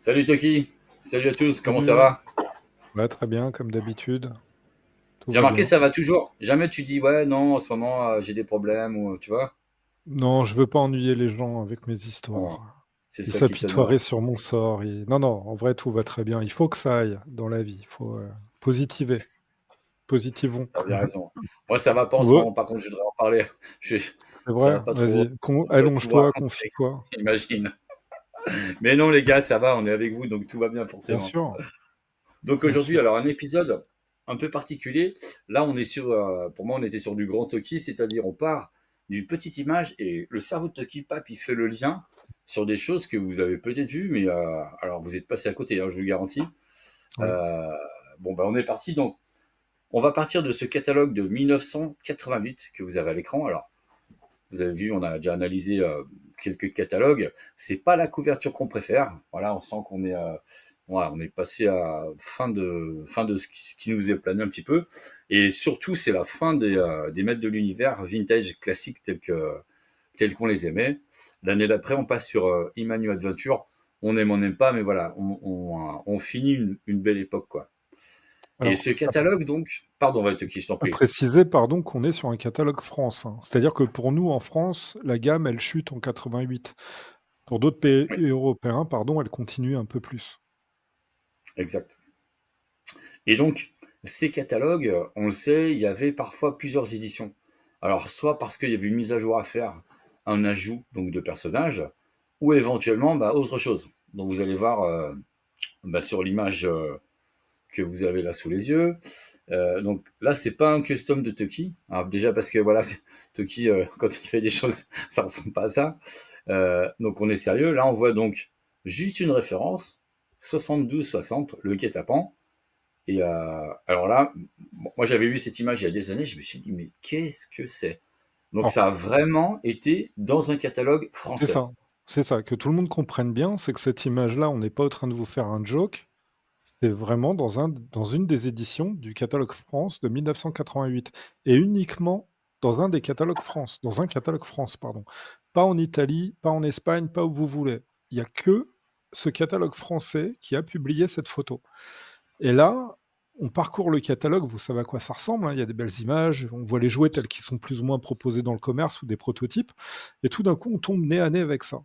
Salut Toki, salut à tous, comment ça Salut. va? Ouais, très bien, comme d'habitude. Tout J'ai va remarqué bien. ça va toujours. Jamais tu dis ouais non en ce moment j'ai des problèmes ou tu vois. Non, je veux pas ennuyer les gens avec mes Bon, histoires. c'est Ils ça qui s'apitoieraient t'honore. sur mon sort. Non, non, en vrai, tout va très bien. Il faut que ça aille dans la vie. Il faut positiver. Positivons. T'as bien raison. Moi ça va pas en ce Ouais, moment, par contre je voudrais en parler. Je- c'est Ça vrai. va pas trop. Vas-y, Je dois tout vous allonge-toi, raconter, confie-toi. imagine. Mais non les gars, ça va, on est avec vous donc tout va bien Bien forcément. sûr, Donc bien aujourd'hui sûr. alors un épisode un peu particulier. Là on est sur, pour moi on était sur du grand Toki, c'est-à-dire on part d'une petite image et le cerveau de Toki Pap il fait le lien sur des choses que vous avez peut-être vues, mais alors vous êtes passé à côté, hein, je vous le garantis. Oui. Euh, bon, bah, on est parti. Donc, on va partir de ce catalogue de 1988 que vous avez à l'écran. Alors, vous avez vu, on a déjà analysé quelques catalogues. C'est pas la couverture qu'on préfère. Voilà, on sent qu'on est, voilà, on est passé à fin de ce qui nous est plané un petit peu. Et surtout, c'est la fin des maîtres de l'univers vintage classiques tels qu'on les aimait. L'année d'après, on passe sur Emmanuel Adventure. On n'aime pas, mais voilà, on finit une belle époque, quoi. Et Alors, ce catalogue, donc, pardon, Valtoki, je t'en à prie. préciser, pardon, qu'on est sur un catalogue France, hein. C'est-à-dire que pour nous, en France, la gamme, elle chute en 88. Pour d'autres pays Oui, européens, pardon, elle continue un peu plus. exact. Et donc, ces catalogues, on le sait, il y avait parfois plusieurs éditions. Alors, soit parce qu'il y avait une mise à jour à faire, un ajout donc de personnages, ou éventuellement bah, autre chose. Donc, vous allez voir bah, sur l'image que vous avez là sous les yeux. Donc là, c'est pas un custom de Toki. Alors, déjà parce que voilà, Toki, quand il fait des choses, ça ressemble pas à ça. Donc on est sérieux. Là, on voit donc juste une référence, 72-60, le guet-apens. Et alors là, bon, moi j'avais vu cette image il y a des années, je me suis dit, mais qu'est-ce que c'est? Donc Alors, ça a vraiment été dans un catalogue c'est français. ça, c'est ça, que tout le monde comprenne bien, c'est que cette image-là, on n'est pas en train de vous faire un joke, c'est vraiment dans une des éditions du catalogue France de 1988 et uniquement dans un des catalogues France, dans un catalogue France, pardon. Pas en Italie, pas en Espagne, pas où vous voulez. Il y a que ce catalogue français qui a publié cette photo. Et là, on parcourt le catalogue, vous savez à quoi ça ressemble, hein, il y a des belles images, on voit les jouets tels qu'ils sont plus ou moins proposés dans le commerce ou des prototypes, et tout d'un coup, on tombe nez à nez avec ça.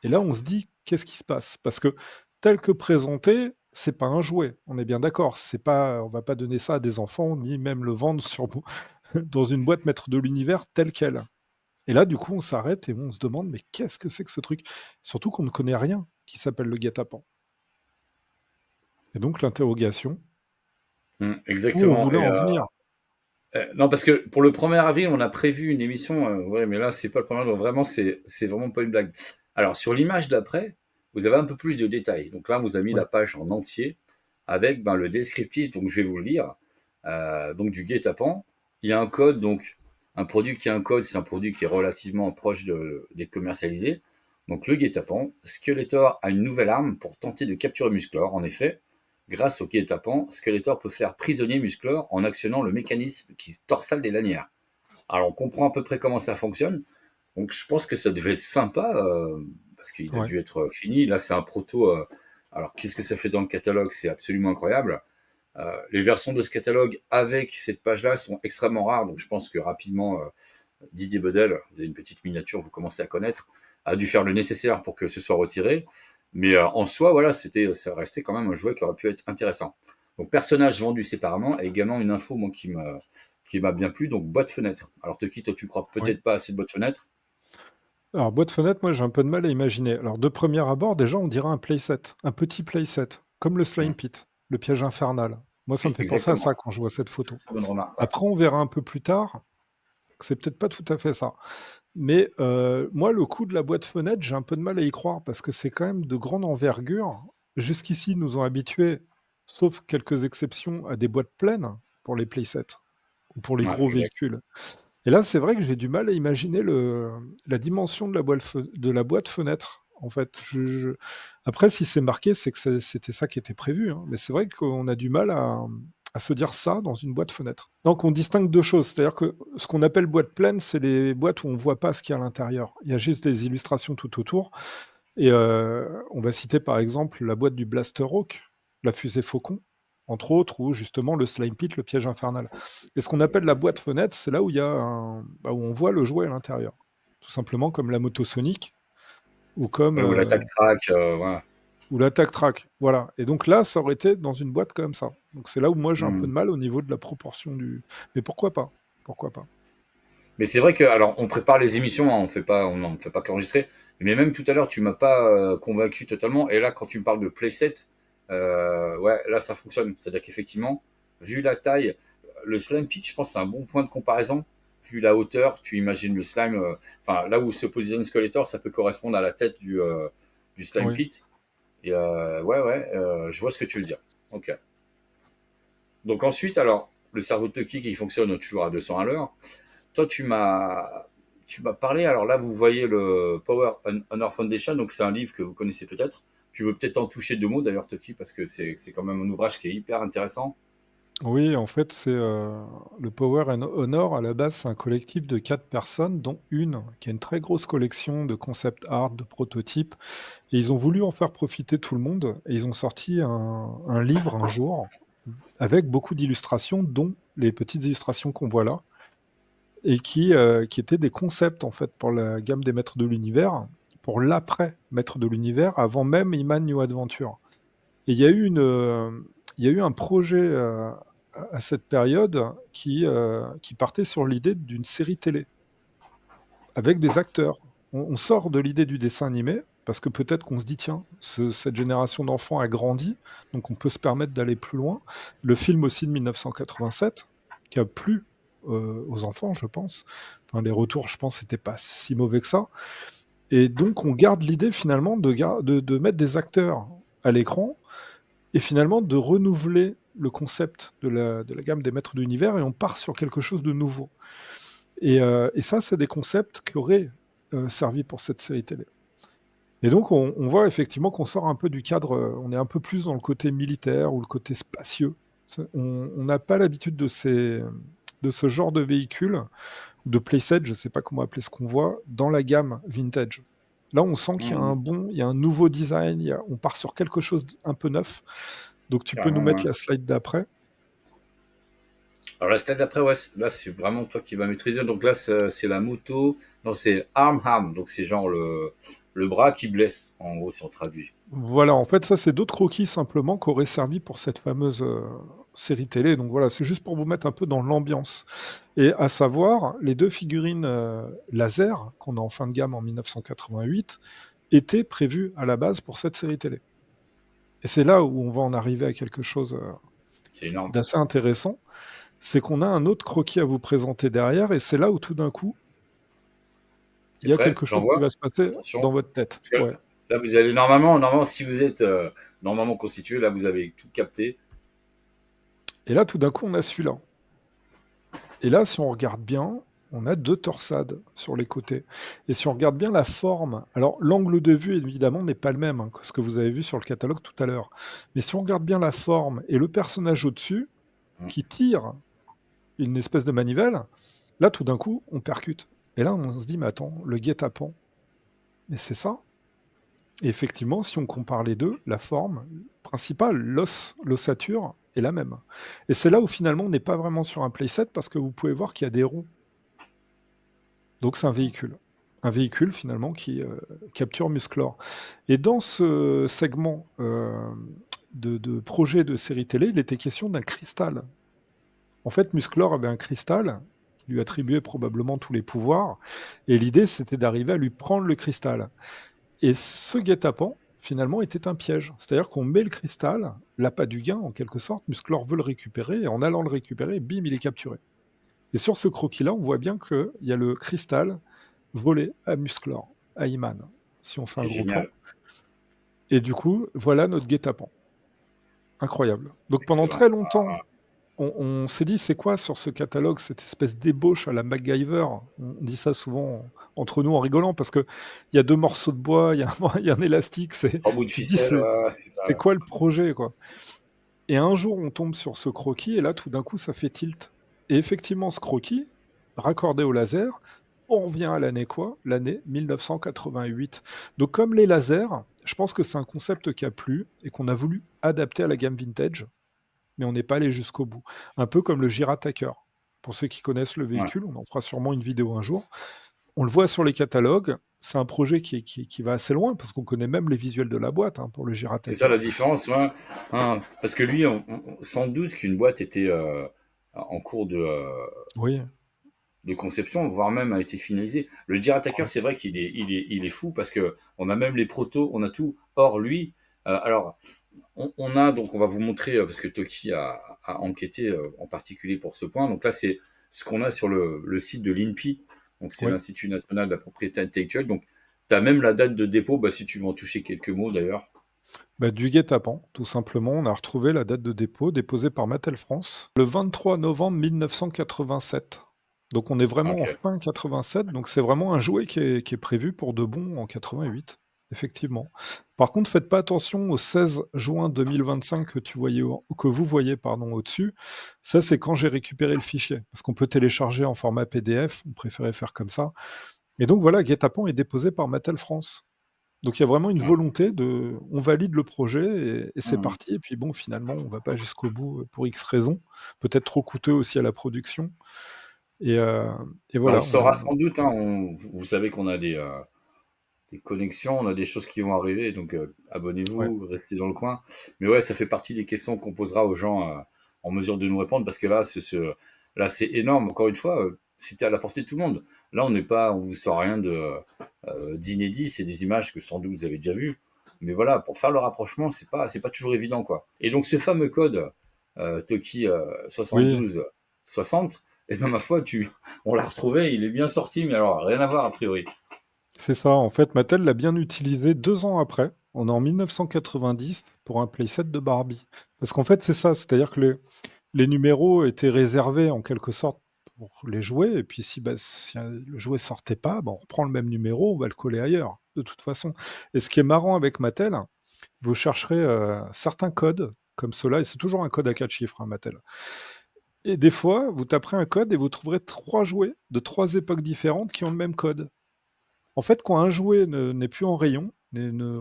Et là, on se dit, qu'est-ce qui se passe? Parce que tel que présenté, c'est pas un jouet, on est bien d'accord, c'est pas, on va pas donner ça à des enfants, ni même le vendre dans une boîte maître de l'univers telle qu'elle. Et là, du coup, on s'arrête et on se demande, mais qu'est-ce que c'est que ce truc? Surtout qu'on ne connaît rien qui s'appelle le guet-apens. Et donc, l'interrogation, où on Exactement. voulait en venir. Non, parce que pour le 1er avril, on a prévu une émission. Ouais, mais là, c'est pas le 1er avril. Vraiment, c'est vraiment pas une blague. Alors, sur l'image d'après, vous avez un peu plus de détails. Donc là, on vous a mis Oui. la page en entier avec ben, le descriptif. Donc, je vais vous le lire. Donc, du guet-apens. Il y a un code. Donc, un produit qui a un code, c'est un produit qui est relativement proche d'être commercialisé. Donc, le guet-apens. Skeletor a une nouvelle arme pour tenter de capturer Musclor. En effet, grâce au guet-apens, Skeletor peut faire prisonnier Musclor en actionnant le mécanisme qui torsale des lanières. Alors on comprend à peu près comment ça fonctionne. Donc je pense que ça devait être sympa parce qu'il a Ouais. dû être fini. Là c'est un proto. Alors qu'est-ce que ça fait dans le catalogue? C'est absolument incroyable. Les versions de ce catalogue avec cette page-là sont extrêmement rares. Donc je pense que rapidement Didier Bedel, vous avez une petite miniature, vous commencez à connaître, a dû faire le nécessaire pour que ce soit retiré. Mais en soi, voilà, ça restait quand même un jouet qui aurait pu être intéressant. Donc, personnage vendu séparément, et également une info, moi, qui m'a bien plu, donc boîte fenêtre. Alors, Toki, toi, tu crois Oui. peut-être pas à cette boîte fenêtre. Alors, boîte fenêtre, moi, j'ai un peu de mal à imaginer. Alors, de premier abord, déjà, on dirait un playset, un petit playset, comme le Slime Pit, le piège infernal. Moi, ça me Oui, fait penser à exactement. ça quand je vois cette photo. Très bonne remarque. Ouais. Après, on verra un peu plus tard que c'est peut-être pas tout à fait ça. Mais moi, le coup de la boîte fenêtre, j'ai un peu de mal à y croire parce que c'est quand même de grande envergure. Jusqu'ici, ils nous ont habitués, sauf quelques exceptions, à des boîtes pleines pour les playsets ou pour les Ouais, gros exact. véhicules. Et là, c'est vrai que j'ai du mal à imaginer la dimension de la boîte fenêtre. En fait, après, si c'est marqué, c'est que c'était ça qui était prévu, hein. Mais c'est vrai qu'on a du mal à se dire ça dans une boîte fenêtre. Donc, on distingue deux choses. C'est-à-dire que ce qu'on appelle boîte pleine, c'est les boîtes où on ne voit pas ce qu'il y a à l'intérieur. Il y a juste des illustrations tout autour. Et on va citer par exemple la boîte du Blaster Hawk, la fusée Faucon, entre autres, ou justement le Slime Pit, le piège infernal. Et ce qu'on appelle la boîte fenêtre, c'est là où il y a où on voit le jouet à l'intérieur. Tout simplement comme la moto Sonic, ou comme Ouais, ou l'attaque track, voilà. ou l'attaque track. Voilà. Et donc là, ça aurait été dans une boîte comme ça. Donc c'est là où moi j'ai un peu de Hmm. mal au niveau de la proportion du. Mais pourquoi pas? Pourquoi pas? Mais c'est vrai que, alors, on prépare les émissions, hein, on n'en fait pas qu'enregistrer. Mais même tout à l'heure, tu m'as pas convaincu totalement. Et là, quand tu me parles de playset, ouais, là, ça fonctionne. C'est-à-dire qu'effectivement, vu la taille, le slime pitch, je pense, que c'est un bon point de comparaison. Vu la hauteur, tu imagines le slime, enfin, là où se positionne Skeletor, ça peut correspondre à la tête du slime Oui. pit. Et ouais, ouais, je vois ce que tu veux dire. Ok. Donc ensuite, alors, le cerveau de Toki qui fonctionne toujours à 200 à l'heure. Toi, tu m'as parlé. Alors là, vous voyez le Power Honor Foundation. Donc c'est un livre que vous connaissez peut-être. Tu veux peut-être en toucher deux mots d'ailleurs, Toki, parce que c'est quand même un ouvrage qui est hyper intéressant. Oui, en fait, c'est le Power and Honor. À la base, c'est un collectif de 4 personnes, dont une qui a une très grosse collection de concept art, de prototypes. Et ils ont voulu en faire profiter tout le monde. Et ils ont sorti un livre un jour avec beaucoup d'illustrations, dont les petites illustrations qu'on voit là, et qui étaient des concepts en fait pour la gamme des Maîtres de l'Univers, pour l'après Maître de l'Univers, avant même Iman New Adventure. Et il y a eu un projet à cette période qui partait sur l'idée d'une série télé avec des acteurs. On sort de l'idée du dessin animé parce que peut-être qu'on se dit tiens, cette génération d'enfants a grandi, donc on peut se permettre d'aller plus loin. Le film aussi de 1987 qui a plu aux enfants, je pense. Enfin, les retours, je pense, n'étaient pas si mauvais que ça. Et donc on garde l'idée finalement de mettre des acteurs à l'écran et finalement de renouveler le concept de la gamme des maîtres de l'univers et on part sur quelque chose de nouveau. Et ça, c'est des concepts qui auraient servi pour cette série télé. Et donc, on voit effectivement qu'on sort un peu du cadre, on est un peu plus dans le côté militaire ou le côté spacieux. On n'a pas l'habitude de ce genre de véhicule, de playset, je ne sais pas comment appeler ce qu'on voit, dans la gamme vintage. Là, on sent qu'il y a Mhm. il y a un nouveau design, on part sur quelque chose d'un peu neuf. Donc, tu peux nous Carrément, mettre ouais. la slide d'après. Alors la stade d'après, ouais, là c'est vraiment toi qui vas maîtriser. Donc là, c'est la moto. Non, c'est arm. Donc c'est genre le bras qui blesse, en gros, si on traduit. Voilà, en fait, ça, c'est d'autres croquis simplement qui auraient servi pour cette fameuse série télé. Donc voilà, c'est juste pour vous mettre un peu dans l'ambiance. Et à savoir, les deux figurines laser qu'on a en fin de gamme en 1988 étaient prévues à la base pour cette série télé. Et c'est là où on va en arriver à quelque chose C'est énorme. d'assez intéressant. C'est qu'on a un autre croquis à vous présenter derrière, et c'est là où tout d'un coup, il T'es y a prêt? quelque chose qui J'envoie. va se passer Attention. dans votre tête. Parce que Ouais. là, vous allez normalement, si vous êtes normalement constitué, là, vous avez tout capté. Et là, tout d'un coup, on a celui-là. Et là, si on regarde bien, on a deux torsades sur les côtés. Et si on regarde bien la forme, alors l'angle de vue, évidemment, n'est pas le même que ce que vous avez vu sur le catalogue tout à l'heure. Mais si on regarde bien la forme et le personnage au-dessus, Mm. qui tire une espèce de manivelle, là, tout d'un coup, on percute. Et là, on se dit, mais attends, le guet-apens, mais c'est ça. Et effectivement, si on compare les deux, la forme principale, l'ossature, est la même. Et c'est là où finalement on n'est pas vraiment sur un playset parce que vous pouvez voir qu'il y a des roues. Donc c'est un véhicule. Un véhicule finalement qui capture Musclor. Et dans ce segment de projet de série télé, il était question d'un cristal. En fait, Musclor avait un cristal qui lui attribuait probablement tous les pouvoirs. Et l'idée, c'était d'arriver à lui prendre le cristal. Et ce guet-apens, finalement, était un piège. C'est-à-dire qu'on met le cristal, l'appât du gain en quelque sorte, Musclor veut le récupérer, et en allant le récupérer, bim, il est capturé. Et sur ce croquis-là, on voit bien qu'il y a le cristal volé à Musclor, à Iman, si on fait un C'est gros plan. génial. Et du coup, voilà notre guet-apens. Incroyable. Donc pendant Excellent. très longtemps, on s'est dit, c'est quoi sur ce catalogue, cette espèce d'ébauche à la MacGyver? On dit ça souvent entre nous en rigolant, parce qu'il y a deux morceaux de bois, il y a un élastique, Trois bouts de tu te dis, ficelle, ouais, ouais, c'est c'est ça. quoi le projet, quoi? Et un jour, on tombe sur ce croquis, et là, tout d'un coup, ça fait tilt. Et effectivement, ce croquis, raccordé au laser, On revient à l'année quoi? L'année 1988. Donc comme les lasers, je pense que c'est un concept qui a plu et qu'on a voulu adapter à la gamme vintage, mais on n'est pas allé jusqu'au bout. Un peu comme le Gira-Taker. Pour ceux qui connaissent le Ouais. véhicule, on en fera sûrement une vidéo un jour. On le voit sur les catalogues, c'est un projet qui va assez loin, parce qu'on connaît même les visuels de la boîte pour le C'est ça Gira-Taker. la différence, ouais. Hein, parce que lui, sans doute qu'une boîte était en cours Oui, de conception, voire même a été finalisée. Le Deer Attacker, ouais. c'est vrai qu'il est fou parce que on a même les protos, on a tout. Or, lui, alors, on a, donc on va vous montrer, parce que Toki a enquêté en particulier pour ce point. Donc là, c'est ce qu'on a sur le site de l'INPI, donc c'est Oui. l'Institut national de la propriété intellectuelle. Donc, tu as même la date de dépôt, bah, si tu veux en toucher quelques mots d'ailleurs. Bah, du guet-apens, tout simplement. On a retrouvé la date de dépôt, déposée par Mattel France, le 23 novembre 1987. Donc on est vraiment en Ok. fin 87, donc c'est vraiment un jouet qui est prévu pour de bon en 88, effectivement. Par contre, faites pas attention au 16 juin 2025 que vous voyez pardon, au-dessus. Ça, c'est quand j'ai récupéré le fichier, parce qu'on peut télécharger en format PDF, on préférait faire comme ça. Et donc voilà, guet-apens est déposé par Mattel France. Donc il y a vraiment une Ah, volonté on valide le projet et c'est hum. parti. Et puis bon, finalement, on va pas jusqu'au bout pour X raisons. Peut-être trop coûteux aussi à la production. Et, euh, et On le voilà, saura sans doute, hein. Vous savez qu'on a des connexions, on a des choses qui vont arriver, donc ouais, abonnez-vous, restez dans le coin. Mais ouais, ça fait partie des questions qu'on posera aux gens en mesure de nous répondre, parce que là, là, c'est énorme. Encore une fois, c'était à la portée de tout le monde. Là, on vous sort rien d'inédit, c'est des images que sans doute vous avez déjà vues. Mais voilà, pour faire le rapprochement, c'est pas toujours évident, quoi. Et donc, ce fameux code Toki oui, 72 60, et ben ma foi, on l'a retrouvé, il est bien sorti, mais alors rien à voir a priori. c'est ça. En fait, Mattel l'a bien utilisé 2 ans après. On est en 1990 pour un playset de Barbie. Parce qu'en fait, c'est ça. C'est-à-dire que les numéros étaient réservés en quelque sorte pour les jouets. Et puis si le jouet sortait pas, on reprend le même numéro, on va le coller ailleurs, de toute façon. Et ce qui est marrant avec Mattel, vous chercherez certains codes comme cela, et c'est toujours un code à 4 chiffres, Mattel. Et des fois, vous taperez un code et vous trouverez 3 jouets de 3 époques différentes qui ont le même code. En fait, quand un jouet n'est plus en rayon,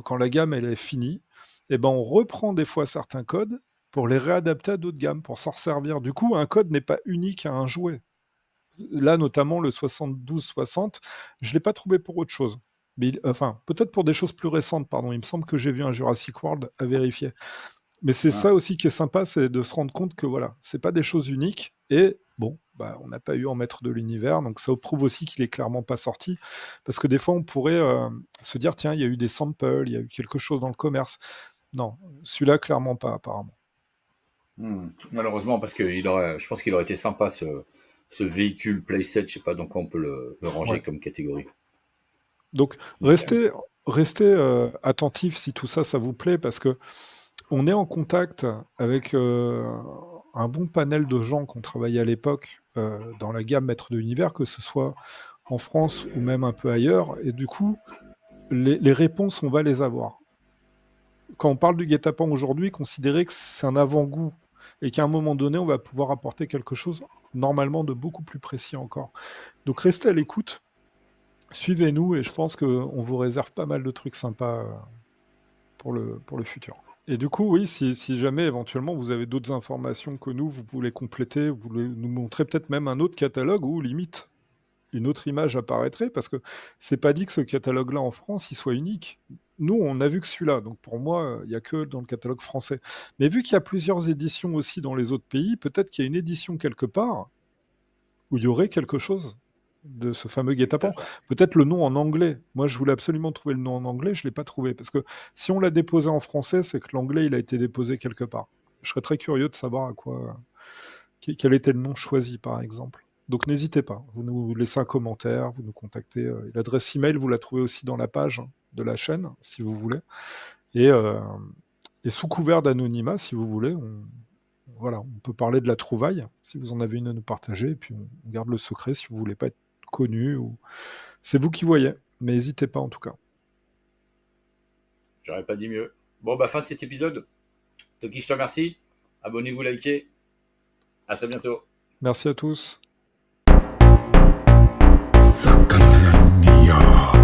quand la gamme elle est finie, eh ben on reprend des fois certains codes pour les réadapter à d'autres gammes, pour s'en servir. Du coup, un code n'est pas unique à un jouet. Là, notamment le 72-60, je ne l'ai pas trouvé pour autre chose. Mais enfin, peut-être pour des choses plus récentes, pardon. Il me semble que j'ai vu un Jurassic World à vérifier. Mais c'est Ah. ça aussi qui est sympa, c'est de se rendre compte que voilà, c'est pas des choses uniques. Et bon, on n'a pas eu en maître de l'univers, donc ça prouve aussi qu'il est clairement pas sorti. Parce que des fois, on pourrait se dire, tiens, il y a eu des samples, il y a eu quelque chose dans le commerce. Non, celui-là, clairement pas, apparemment. Malheureusement, parce que je pense qu'il aurait été sympa ce véhicule playset, je sais pas dans quoi on peut le ranger Ouais. comme catégorie. Donc, Ok. restez attentifs si tout ça, ça vous plaît, parce que on est en contact avec un bon panel de gens qui ont travaillé à l'époque dans la gamme Maître de l'Univers, que ce soit en France ou même un peu ailleurs. Et du coup, les réponses, on va les avoir. Quand on parle du guet-apens aujourd'hui, considérez que c'est un avant-goût et qu'à un moment donné, on va pouvoir apporter quelque chose normalement de beaucoup plus précis encore. Donc restez à l'écoute, suivez-nous et je pense qu'on vous réserve pas mal de trucs sympas pour le futur. Et du coup, oui, si jamais éventuellement vous avez d'autres informations que nous, vous voulez compléter, vous voulez nous montrer peut-être même un autre catalogue ou limite une autre image apparaîtrait, parce que c'est pas dit que ce catalogue-là en France, il soit unique. Nous, on a vu que celui-là, donc pour moi, il n'y a que dans le catalogue français. Mais vu qu'il y a plusieurs éditions aussi dans les autres pays, peut-être qu'il y a une édition quelque part où il y aurait quelque chose de ce fameux guet-apens. Peut-être, ouais. Peut-être le nom en anglais. Moi, je voulais absolument trouver le nom en anglais, je ne l'ai pas trouvé. Parce que si on l'a déposé en français, c'est que l'anglais, il a été déposé quelque part. Je serais très curieux de savoir quel était le nom choisi, par exemple. Donc n'hésitez pas, vous nous laissez un commentaire, vous nous contactez. L'adresse email, vous la trouvez aussi dans la page de la chaîne, si vous voulez. Et, euh, et sous couvert d'anonymat, si vous voulez, voilà, on peut parler de la trouvaille, si vous en avez une à nous partager, et puis on garde le secret si vous voulez pas être connu. C'est vous qui voyez, mais n'hésitez pas en tout cas. J'aurais pas dit mieux. Bon, bah, fin de cet épisode. Toki, je te remercie. Abonnez-vous, likez. À très bientôt. Merci à tous. Sakalandia.